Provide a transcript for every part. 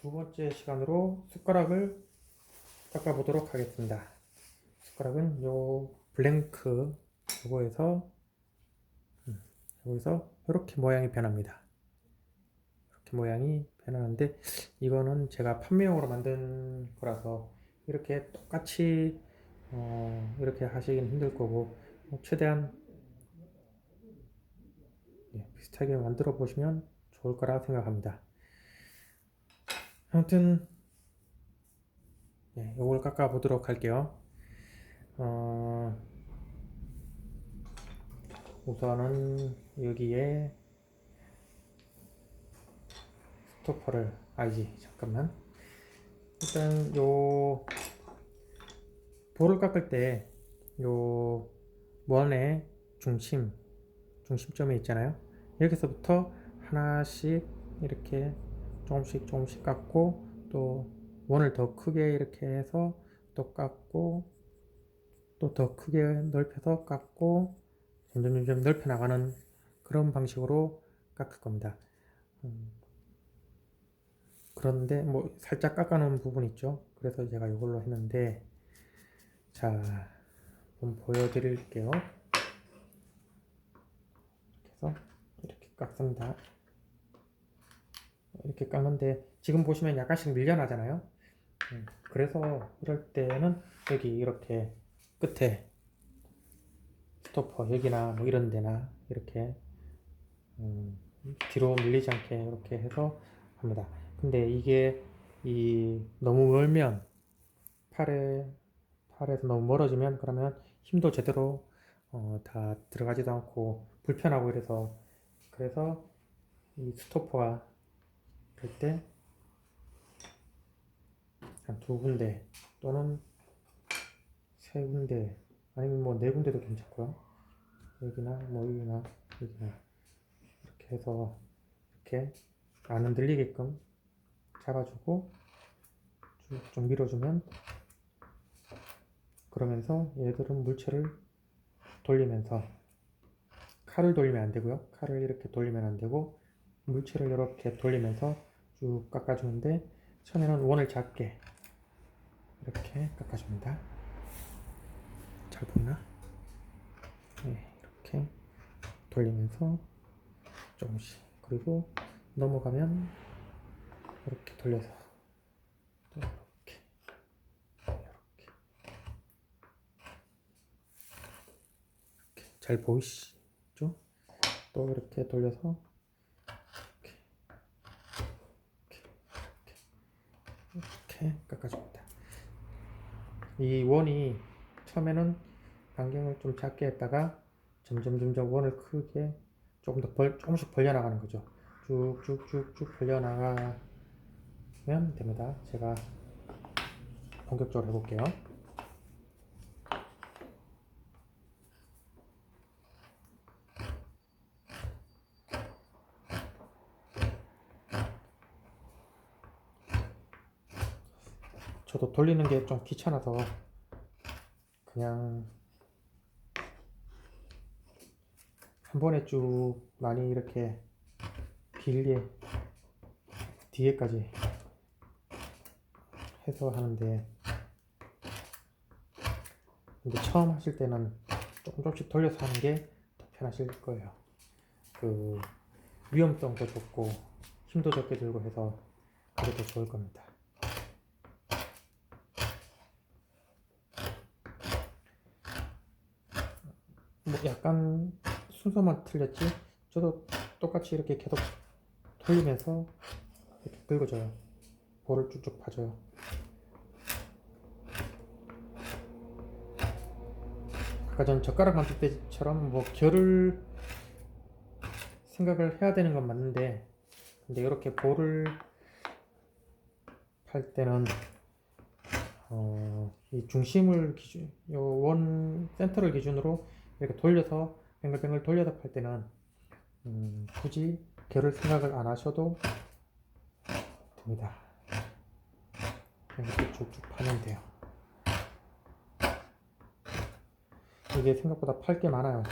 두 번째 시간으로 숟가락을 깎아 보도록 하겠습니다. 숟가락은 요 블랭크 요거에서 여기서 이렇게 모양이 변합니다. 이렇게 모양이 변하는데 이거는 제가 판매용으로 만든 거라서 이렇게 똑같이 이렇게 하시기는 힘들 거고 최대한 비슷하게 만들어 보시면 좋을 거라 생각합니다. 아무튼 요걸 깎아 보도록 할게요. 우선은 여기에 스토퍼를 잠깐만. 일단 요 볼을 깎을 때 요 원의 중심점에 있잖아요. 여기서부터 하나씩 이렇게 조금씩 깎고 또 원을 더 크게 이렇게 해서 또 깎고 또 더 크게 넓혀서 깎고 점점 넓혀 나가는 그런 방식으로 깎을 겁니다. 그런데 뭐 살짝 깎아 놓은 부분 있죠. 그래서 제가 이걸로 했는데 자 한번 보여드릴게요. 그래서 이렇게 깎습니다. 이렇게 깎는데 지금 보시면 약간씩 밀려나잖아요. 그래서 이럴 때는 여기 이렇게 끝에 스토퍼 여기나 뭐 이런 데나 이렇게 뒤로 밀리지 않게 이렇게 해서 합니다. 근데 이게 너무 멀면 팔에서 너무 멀어지면 그러면 힘도 제대로 다 들어가지도 않고 불편하고 그래서 이 스토퍼가 될 때 한 두 군데 또는 세 군데 아니면 뭐 네 군데도 괜찮고요. 여기나 뭐 여기나 이렇게 해서 이렇게 안 흔들리게끔 잡아주고 쭉 밀어주면 그러면서 얘들은 물체를 돌리면서 칼을 돌리면 안 되고요. 칼을 이렇게 돌리면 안 되고 물체를 이렇게 돌리면서 쭉 깎아주는데 처음에는 원을 작게 이렇게 깎아줍니다. 잘 보이나? 이렇게 돌리면서 조금씩 그리고 넘어가면 이렇게 돌려서 또 이렇게 잘 보이시죠? 또 이렇게 돌려서 이렇게 깎아줍니다. 이 원이 처음에는 반경을 좀 작게 했다가 점점 원을 크게 조금씩 벌려나가는 거죠. 쭉쭉쭉쭉 벌려나가면 됩니다. 제가 본격적으로 해볼게요. 저도 돌리는 게 좀 귀찮아서 그냥 한 번에 쭉 많이 이렇게 길게 뒤에까지 해서 하는데 근데 처음 하실 때는 조금씩 돌려서 하는 게 더 편하실 거예요. 그 위험성도 좋고 힘도 적게 들고 해서 그게 더 좋을 겁니다. 뭐 약간 순서만 틀렸지 저도 똑같이 이렇게 계속 돌리면서 이렇게 긁어줘요. 볼을 쭉쭉 파줘요. 아까 전 젓가락 만들 때처럼 뭐 결을 생각을 해야 되는 건 맞는데 근데 이렇게 볼을 팔 때는 이 중심을 요 원 센터를 기준으로 이렇게 돌려서 뱅글뱅글 돌려서 팔 때는 굳이 결을 생각을 안 하셔도 됩니다. 이렇게 쭉쭉 파면 돼요. 이게 생각보다 팔 게 많아요.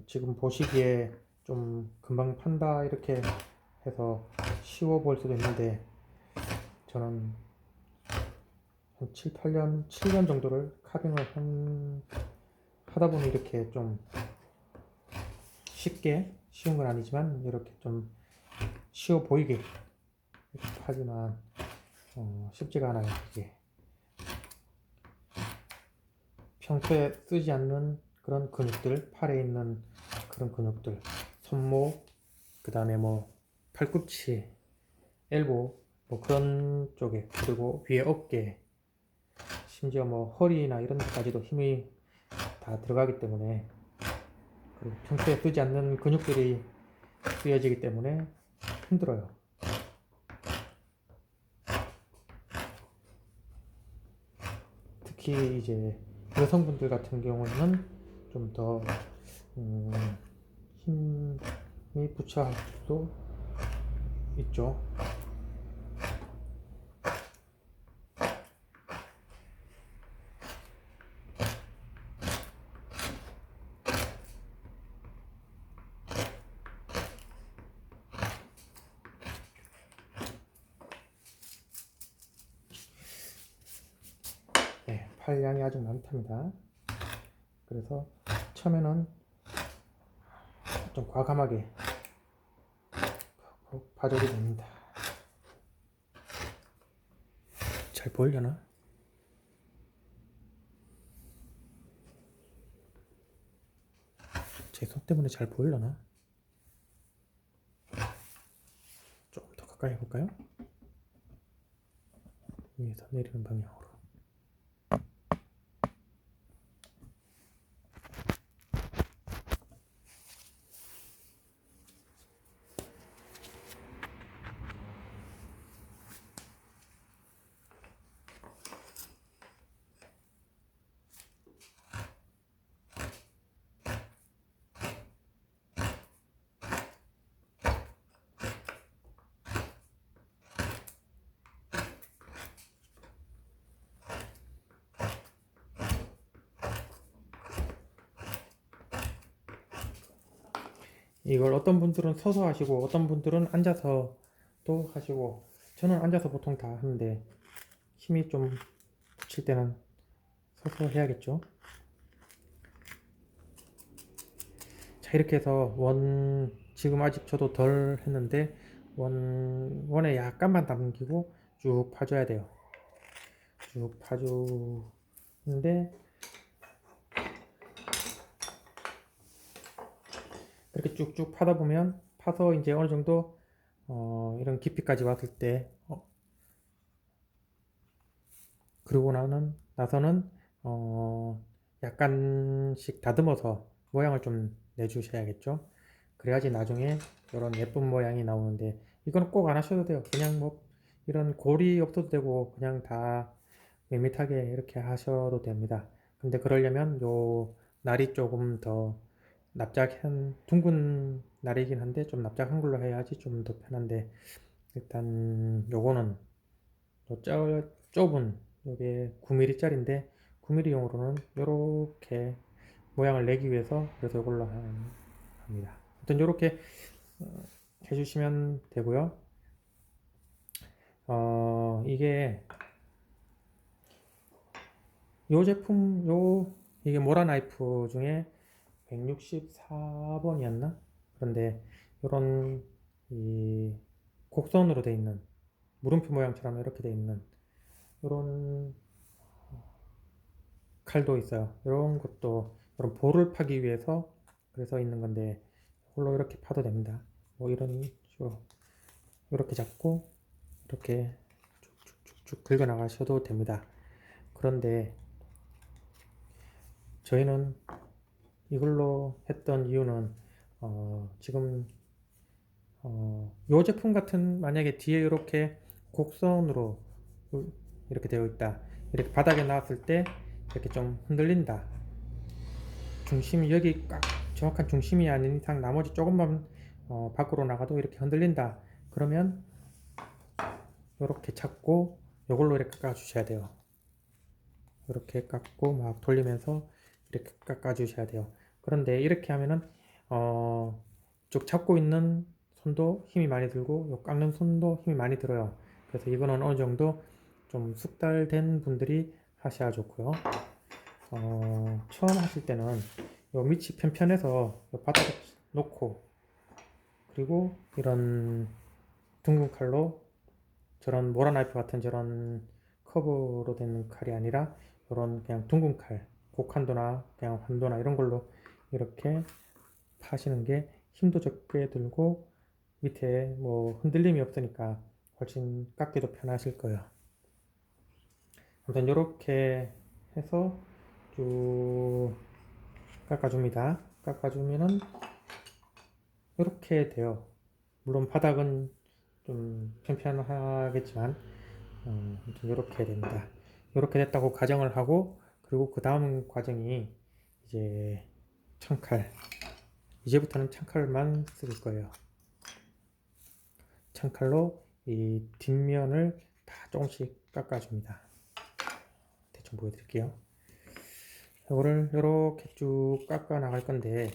지금 보시기에 좀 금방 판다 이렇게 해서 쉬워 보일 수도 있는데 저는 한 7, 8년, 7년 정도를 카빙을 하다 보니 이렇게 좀 쉬운 건 아니지만 이렇게 좀 쉬워 보이게 이렇게 하지만 쉽지가 않아요. 이게 평소에 쓰지 않는 그런 근육들, 팔에 있는 그런 근육들, 손목, 그 다음에 뭐 팔꿈치, 엘보, 뭐 그런 쪽에, 그리고 위에 어깨, 심지어 뭐 허리나 이런 데까지도 힘이 다 들어가기 때문에, 그리고 평소에 쓰지 않는 근육들이 쓰여지기 때문에 힘들어요. 특히 이제 여성분들 같은 경우에는 좀 더 힘이 부처할 수도 있죠. 네, 팔량이 아주 많답니다. 그래서 처음에는 좀 과감하게 봐줘도 됩니다. 잘 보이려나? 제 손 때문에 잘 보이려나? 좀 더 가까이 해볼까요? 위에서 내리는 방향으로. 이걸 어떤 분들은 서서 하시고 어떤 분들은 앉아서 또 하시고, 저는 앉아서 보통 다 하는데 힘이 좀 붙일 때는 서서 해야겠죠. 자, 이렇게 해서 지금 아직 저도 덜 했는데 원에 약간만 남기고 쭉 파줘야 돼요. 쭉 파주는데 이렇게 쭉쭉 파다 보면, 파서 이제 어느 정도 이런 깊이까지 왔을 때 그러고 나서는 약간씩 다듬어서 모양을 좀 내주셔야겠죠. 그래야지 나중에 이런 예쁜 모양이 나오는데, 이건 꼭 안 하셔도 돼요. 그냥 뭐 이런 골이 없어도 되고 그냥 다 밋밋하게 이렇게 하셔도 됩니다. 근데 그러려면 요 날이 조금 더 납작한 둥근 날이긴 한데 좀 납작한 걸로 해야지 좀 더 편한데, 일단 요거는 좁은, 요게 9mm짜리인데 9mm용으로는 요렇게 모양을 내기 위해서 그래서 이걸로 합니다. 아무튼 요렇게 해주시면 되고요. 이게 요 제품, 이게 모라 나이프 중에 164번이었나? 그런데 요런 이 곡선으로 돼 있는, 물음표 모양처럼 이렇게 돼 있는 요런 칼도 있어요. 이런 것도 이런 볼을 파기 위해서 그래서 있는 건데, 이걸로 이렇게 파도 됩니다. 뭐 이런 식으로 이렇게 잡고 이렇게 쭉쭉쭉쭉 긁어 나가셔도 됩니다. 그런데 저희는 이걸로 했던 이유는 지금 요 제품 같은, 만약에 뒤에 이렇게 곡선으로 이렇게 되어 있다, 이렇게 바닥에 놨을 때 이렇게 좀 흔들린다, 중심이 여기 꽉 정확한 중심이 아닌 이상 나머지 조금만 밖으로 나가도 이렇게 흔들린다, 그러면 이렇게 잡고 이걸로 이렇게 깎아 주셔야 돼요. 이렇게 깎고 막 돌리면서 이렇게 깎아 주셔야 돼요. 그런데 이렇게 하면은 쭉 잡고 있는 손도 힘이 많이 들고 요 깎는 손도 힘이 많이 들어요. 그래서 이거는 어느 정도 좀 숙달된 분들이 하셔야 좋고요. 처음 하실 때는 요 밑이 편편해서 요 바닥에 놓고, 그리고 이런 둥근 칼로, 저런 모라 나이프 같은 저런 커브로 된 칼이 아니라 이런 그냥 둥근 칼, 곡한도나 그냥 환도나 이런 걸로 이렇게 파시는 게 힘도 적게 들고 밑에 뭐 흔들림이 없으니까 훨씬 깎기도 편하실 거예요. 아무튼 이렇게 해서 쭉 깎아줍니다. 깎아주면은 이렇게 돼요. 물론 바닥은 좀 편편하겠지만 이렇게 됩니다. 이렇게 됐다고 가정을 하고, 그리고 그 다음 과정이 이제 창칼. 이제부터는 창칼만 쓸 거예요. 창칼로 이 뒷면을 다 조금씩 깎아줍니다. 대충 보여드릴게요. 이거를 이렇게 쭉 깎아 나갈 건데,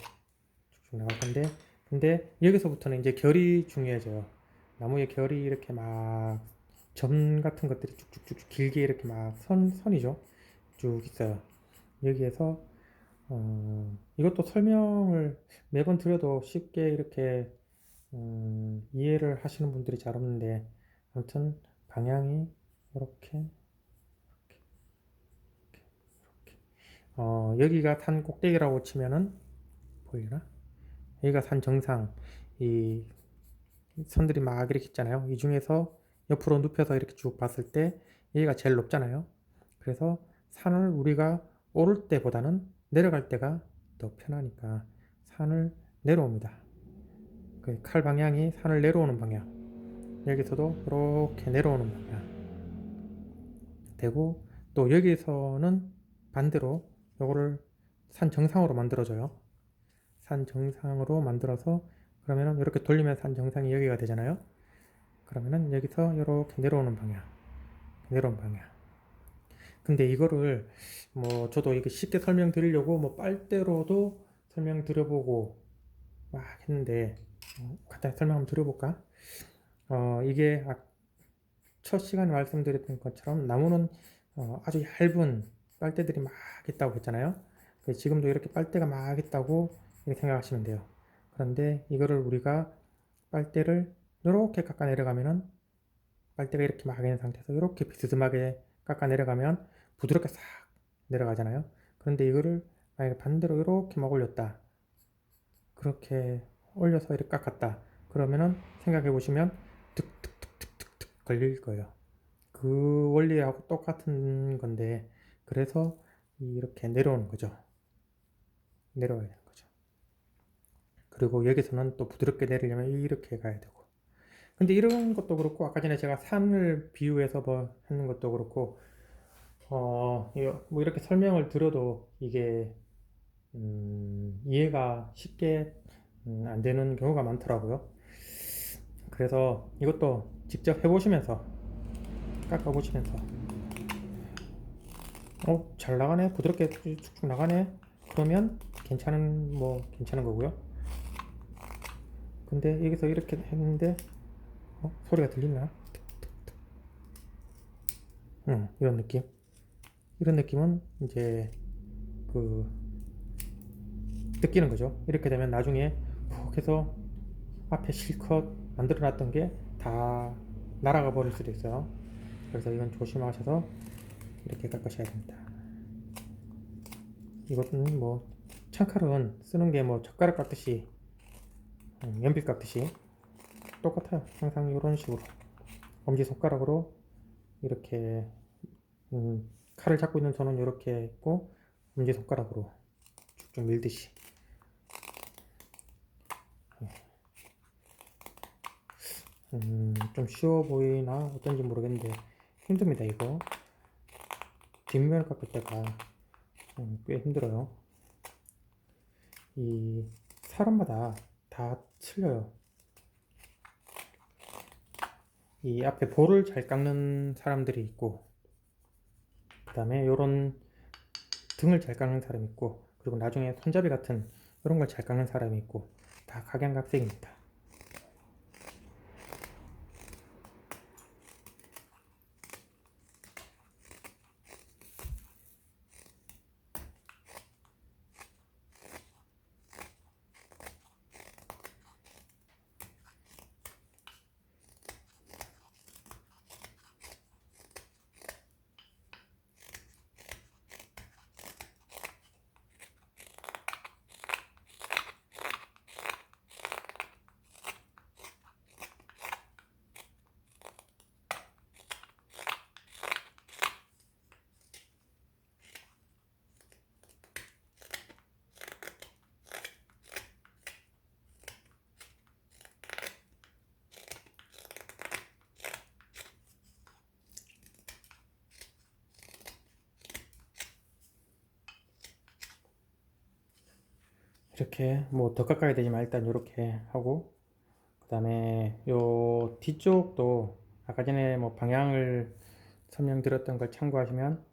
쭉쭉 나갈 건데, 근데 여기서부터는 이제 결이 중요해져요. 나무의 결이 이렇게 막 점 같은 것들이 쭉쭉쭉 길게 이렇게 막 선이죠. 쭉 있어요. 여기에서 이것도 설명을 매번 드려도 쉽게 이렇게 이해를 하시는 분들이 잘 없는데, 아무튼 방향이 이렇게 여기가 산 꼭대기라고 치면은 보이나? 여기가 산 정상. 이 선들이 막 이렇게 있잖아요. 이 중에서 옆으로 눕혀서 이렇게 쭉 봤을 때 여기가 제일 높잖아요. 그래서 산을 우리가 오를 때보다는 내려갈 때가 더 편하니까 산을 내려옵니다. 그 칼 방향이 산을 내려오는 방향. 여기서도 이렇게 내려오는 방향 되고, 또 여기서는 반대로 요거를 산 정상으로 만들어줘요. 산 정상으로 만들어서, 그러면은 이렇게 돌리면 산 정상이 여기가 되잖아요. 그러면은 여기서 이렇게 내려오는 방향, 내려오는 방향. 근데 이거를 뭐 저도 이게 쉽게 설명드리려고 뭐 빨대로도 설명드려보고 막 했는데, 간단히 설명 한번 드려볼까? 이게 첫 시간에 말씀드렸던 것처럼 나무는 아주 얇은 빨대들이 막 있다고 했잖아요. 지금도 이렇게 빨대가 막 있다고 이렇게 생각하시면 돼요. 그런데 이거를 우리가 빨대를 이렇게 깎아 내려가면은, 빨대가 이렇게 막 있는 상태에서 이렇게 비스듬하게 깎아 내려가면 부드럽게 싹 내려가잖아요. 그런데 이거를 만약에 반대로 이렇게 막 올렸다, 그렇게 올려서 이렇게 깎았다, 그러면은 생각해 보시면 득득득득득득 걸릴 거예요. 그 원리하고 똑같은 건데, 그래서 이렇게 내려오는 거죠. 내려와야 되는 거죠. 그리고 여기서는 또 부드럽게 내리려면 이렇게 가야 되고. 근데 이런 것도 그렇고, 아까 전에 제가 산을 비유해서 뭐 하는 것도 그렇고, 뭐 이렇게 설명을 드려도 이게 이해가 쉽게 안 되는 경우가 많더라고요. 그래서 이것도 직접 해보시면서, 깎아보시면서, 잘 나가네, 부드럽게 쭉쭉 나가네, 그러면 괜찮은 거고요. 근데 여기서 이렇게 했는데 소리가 들리나? 이런 느낌. 이런 느낌은 이제 그 느끼는 거죠. 이렇게 되면 나중에 푹 해서 앞에 실컷 만들어 놨던 게 다 날아가 버릴 수도 있어요. 그래서 이건 조심하셔서 이렇게 깎으셔야 됩니다. 이것은 뭐 창칼은 쓰는 게 뭐 젓가락 깎듯이, 연필 깎듯이 똑같아요. 항상 이런 식으로 엄지손가락으로 이렇게 칼을 잡고 있는 손은 이렇게 있고, 엄지손가락으로 쭉쭉 밀듯이. 좀 쉬워 보이나 어떤지 모르겠는데 힘듭니다. 이거 뒷면을 깎을 때가 꽤 힘들어요. 이 사람마다 다 틀려요. 이 앞에 볼을 잘 깎는 사람들이 있고, 그 다음에 요런 등을 잘 깎는 사람이 있고, 그리고 나중에 손잡이 같은 이런 걸 잘 깎는 사람이 있고, 다 각양각색입니다. 이렇게 뭐 더 깎아야 되지만 일단 이렇게 하고, 그 다음에 요 뒤쪽도 아까 전에 뭐 방향을 설명드렸던 걸 참고하시면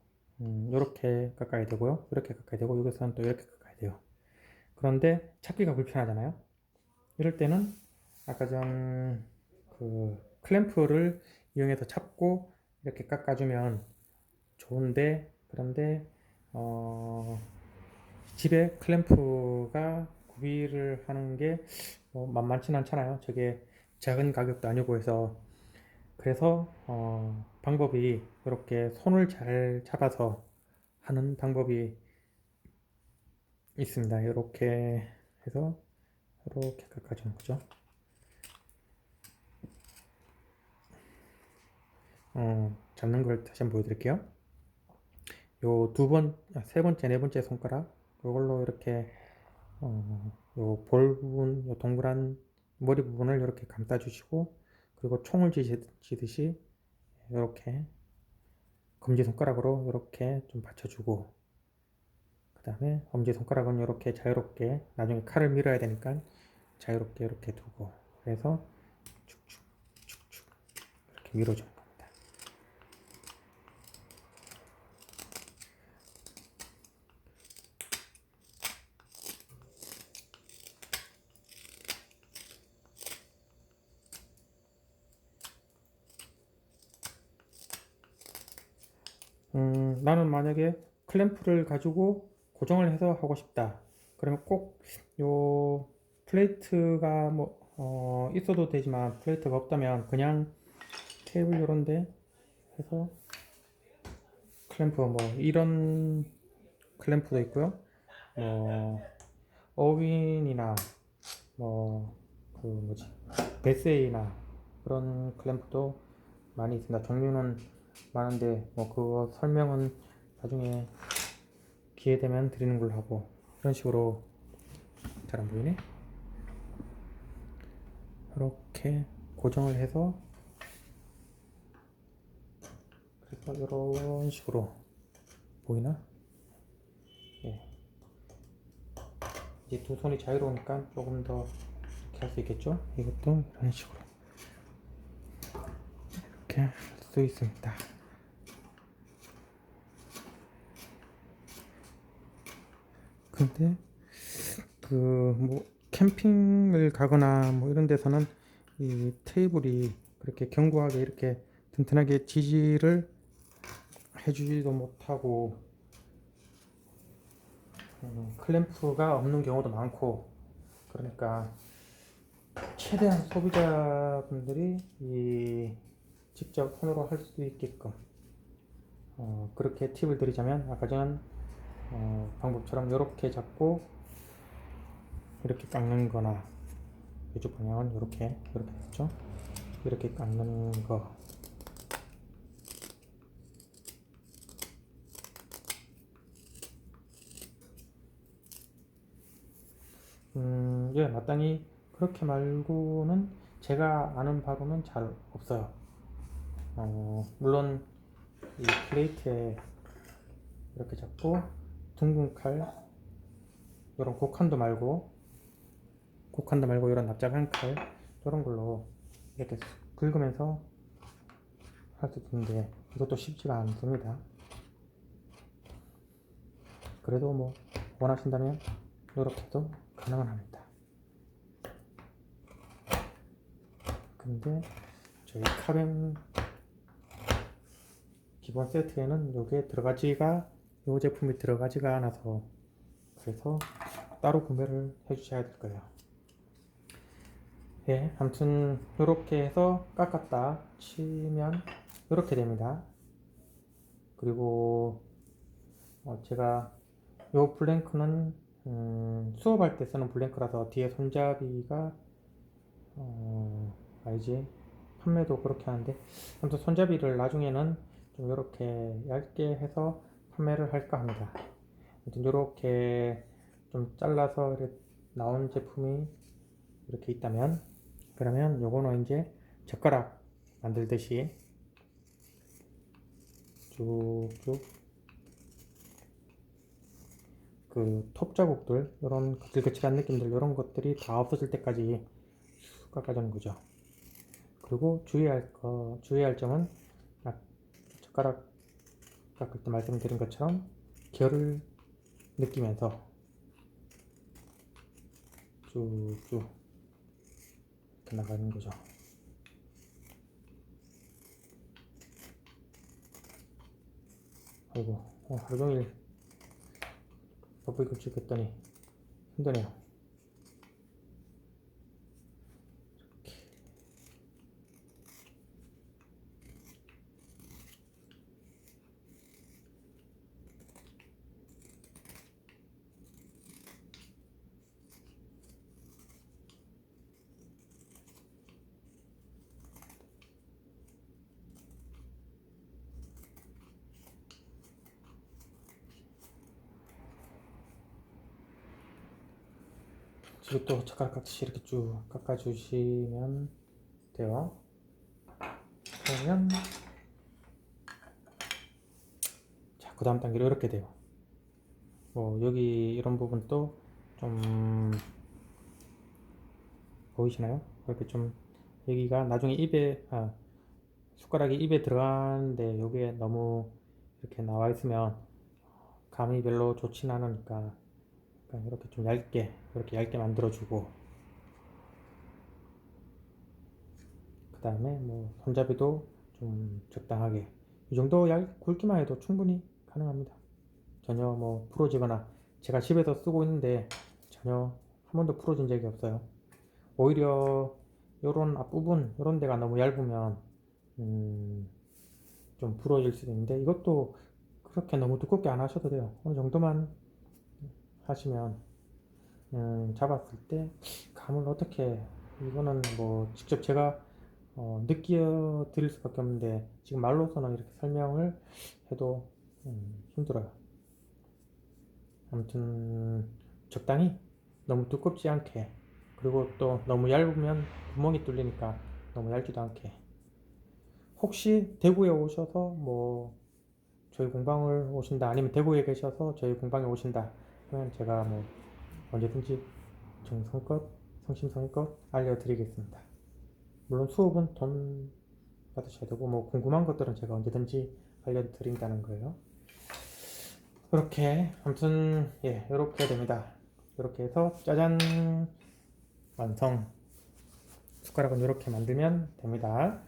이렇게 깎아야 되고요, 이렇게 깎아야 되고, 여기서는 또 이렇게 깎아야 돼요. 그런데 찾기가 불편하잖아요. 이럴 때는 아까 전 그 클램프를 이용해서 잡고 이렇게 깎아주면 좋은데, 그런데 집에 클램프가 구비를 하는 게뭐 만만치 않잖아요. 저게 작은 가격도 아니고 해서. 그래서 방법이 이렇게 손을 잘 잡아서 하는 방법이 있습니다. 이렇게 해서 이렇게 깎아주는 거죠. 잡는 걸 다시 한번 보여드릴게요. 요 세 번째, 네 번째 손가락, 이걸로 이렇게 요 볼 부분, 요 동그란 머리 부분을 이렇게 감싸 주시고, 그리고 총을 쥐듯이 이렇게 검지손가락으로 이렇게 좀 받쳐주고, 그 다음에 엄지손가락은 이렇게 자유롭게, 나중에 칼을 밀어야 되니까 자유롭게 이렇게 두고, 그래서 축축 축축 이렇게 밀어주는 겁니다. 나는 만약에 클램프를 가지고 고정을 해서 하고 싶다, 그러면 꼭 요 플레이트가 뭐 있어도 되지만, 플레이트가 없다면 그냥 테이블 요런데 해서 클램프, 뭐 이런 클램프도 있고요, 뭐 어윈이나 뭐 그 뭐지, 베세이나 그런 클램프도 많이 있습니다. 종류는 많은데 뭐 그거 설명은 나중에 기회 되면 드리는 걸로 하고, 이런 식으로. 잘 안 보이네. 이렇게 고정을 해서, 그래서 이런 식으로 보이나? 예. 이제 두 손이 자유로우니까 조금 더 이렇게 할 수 있겠죠? 이것도 이런 식으로 이렇게 할 수 있습니다. 근데 그 뭐 캠핑을 가거나 뭐 이런 데서는 이 테이블이 그렇게 견고하게 이렇게 튼튼하게 지지를 해주지도 못하고, 클램프가 없는 경우도 많고, 그러니까 최대한 소비자분들이 직접 손으로 할 수 있게끔 그렇게 팁을 드리자면, 아까 전 방법처럼 이렇게 잡고 이렇게 깎는 거나, 이쪽 방향은 이렇게 됐죠? 이렇게 깎는 거. 예, 마땅히 그렇게 말고는 제가 아는 바로는 잘 없어요. 물론 이 플레이트에 이렇게 잡고 둥근 칼, 이런 곡한도 말고 이런 납작한 칼, 이런 걸로 이렇게 긁으면서 할 수 있는데, 이것도 쉽지가 않습니다. 그래도 뭐 원하신다면 이렇게도 가능은 합니다. 근데 저희 카벤 기본 세트에는 요게 요 제품이 들어가지가 않아서, 그래서 따로 구매를 해주셔야 될 거예요. 예, 아무튼 이렇게 해서 깎았다 치면 이렇게 됩니다. 그리고 제가 요 블랭크는 수업할 때 쓰는 블랭크라서 뒤에 손잡이가 알지? 판매도 그렇게 하는데, 아무튼 손잡이를 나중에는 좀 이렇게 얇게 해서 판매를 할까 합니다. 아무튼 이렇게 좀 잘라서 이렇게 나온 제품이 이렇게 있다면, 그러면 요거는 이제 젓가락 만들듯이 쭉쭉 그 톱 자국들, 이런 거칠거칠한 느낌들, 이런 것들이 다 없어질 때까지 깎아주는 거죠. 그리고 주의할 점은 젓가락 깎을 때 말씀드린 것처럼 결을 느끼면서 쭉쭉 이렇게 나가는 거죠. 아이고, 하루 종일 바쁘게 찍었더니 힘드네요. 이것도 젓가락 같이 이렇게 쭉 깎아주시면 돼요. 그러면 자, 그 다음 단계로 이렇게 돼요. 여기 이런 부분도 좀 보이시나요? 이렇게 좀 여기가 나중에 숟가락이 입에 들어가는데 여기에 너무 이렇게 나와 있으면 감이 별로 좋진 않으니까 이렇게 좀 이렇게 얇게 만들어주고, 그 다음에 손잡이도 좀 적당하게 이 정도 굵기만 해도 충분히 가능합니다. 전혀 부러지거나, 제가 집에서 쓰고 있는데 전혀 한 번도 부러진 적이 없어요. 오히려 요런 앞부분 요런 데가 너무 얇으면 좀 부러질 수도 있는데, 이것도 그렇게 너무 두껍게 안 하셔도 돼요. 어느 정도만 하시면 잡았을 때 감을 어떻게, 이거는 직접 제가 느껴 드릴 수밖에 없는데 지금 말로서는 이렇게 설명을 해도 힘들어요. 아무튼 적당히, 너무 두껍지 않게, 그리고 또 너무 얇으면 구멍이 뚫리니까 너무 얇지도 않게. 혹시 대구에 오셔서 저희 공방을 오신다, 아니면 대구에 계셔서 저희 공방에 오신다 그러면 제가 언제든지 정성껏 성심성의껏 알려드리겠습니다. 물론 수업은 돈 받으셔야 되고, 궁금한 것들은 제가 언제든지 알려드린다는 거예요. 이렇게 아무튼 이렇게 됩니다. 이렇게 해서 짜잔, 완성. 숟가락은 이렇게 만들면 됩니다.